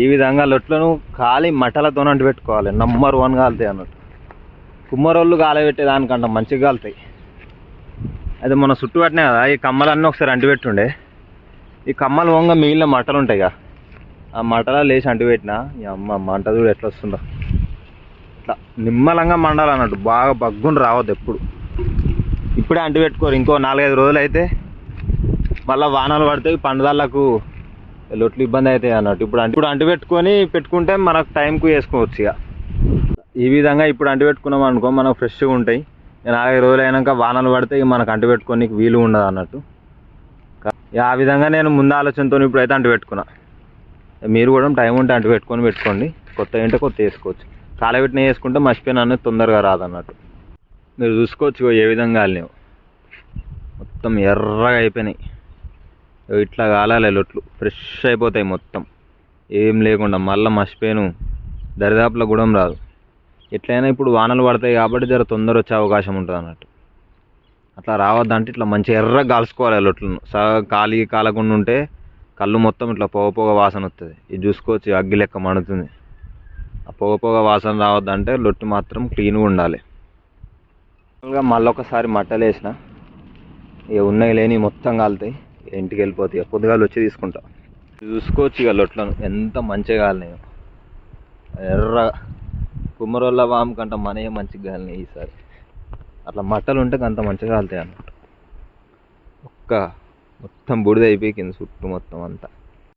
ఈ విధంగా లొట్లను ఖాళీ మట్టలతో అంటు పెట్టుకోవాలి. నంబర్ 1 కాలుతాయి అన్నట్టు. కుమ్మరోళ్ళు కాలబెట్టే దానికంట మంచిగా కాలుతాయి. అయితే మన చుట్టూ పట్టినాయి కదా, ఈ కమ్మలన్నీ ఒకసారి అంటు పెట్టుండే. ఈ కమ్మలు వంగ మిగిలిన మట్టలు ఉంటాయి కదా, ఆ మట్టలో లేచి అంటు పెట్టినా ఈ అమ్మ మంట చూడు ఎట్లా వస్తుందో. ఇట్లా నిమ్మలంగా మండాలన్నట్టు, బాగా బగ్గుని రావద్దు ఎప్పుడు. ఇప్పుడే అంటు పెట్టుకోరు, ఇంకో 4-5 రోజులు అయితే మళ్ళీ వానలు పడితే పండుదలకు లొట్లు ఇబ్బంది అవుతాయి అన్నట్టు. ఇప్పుడు అంటు పెట్టుకుంటే మనకు టైంకు వేసుకోవచ్చు. ఇక ఈ విధంగా ఇప్పుడు అంటు పెట్టుకున్నాం అనుకో మనకు ఫ్రెష్గా ఉంటాయి. 4-5 రోజులు అయినాక వానలు పడితే మనకు అంటు పెట్టుకోనికి వీలు ఉండదు అన్నట్టు. ఆ విధంగా నేను ముందు ఆలోచనతో ఇప్పుడైతే అంటు పెట్టుకున్నా. మీరు కూడా టైం ఉంటే అంటు పెట్టుకోండి. కొత్త ఏంటో కొత్త వేసుకోవచ్చు. కాలబెట్టిన వేసుకుంటే మర్చిపోయిన అనేది తొందరగా రాదన్నట్టు. మీరు చూసుకోవచ్చు ఏ విధంగా కాలినావు, మొత్తం ఎర్రగా అయిపోయినాయి. ఇట్లా కాలాలి లొట్లు, ఫ్రెష్ అయిపోతాయి మొత్తం ఏం లేకుండా. మళ్ళీ మర్చిపోయాను దరిదాపుల గుడం రాదు. ఎట్లయినా ఇప్పుడు వానలు పడతాయి కాబట్టి జర తొందర వచ్చే అవకాశం ఉంటుంది అన్నట్టు. అట్లా రావద్దంటే ఇట్లా మంచిగా ఎర్రగా కాల్చుకోవాలి లొట్లను. కాలకుండా ఉంటే కళ్ళు మొత్తం ఇట్లా పొగ వాసన వస్తుంది. ఇది చూసుకోవచ్చు అగ్గి లెక్క మండుతుంది. ఆ పొగ వాసన రావద్దంటే లొట్టు మాత్రం క్లీన్గా ఉండాలి. మళ్ళీ ఒకసారి మట్టలు వేసిన ఇక ఉన్నాయి లేని మొత్తం కాలుతాయి. ఇంటికి వెళ్ళిపోతాయి. పొద్దుగాలు వచ్చి తీసుకుంటా. చూసుకోవచ్చు ఇక లొట్లను ఎంత మంచిగా కాలినాయో. ఎర్ర కుమ్మరోళ్ళ వాము కంట మనయే మంచిగా కాలినాయి ఈసారి. అట్లా మట్టలు ఉంటే అంత మంచిగా కాలుతాయి అన్నట్టు. మొత్తం బూడిద అయిపోయి కింద చుట్టూ మొత్తం అంతా.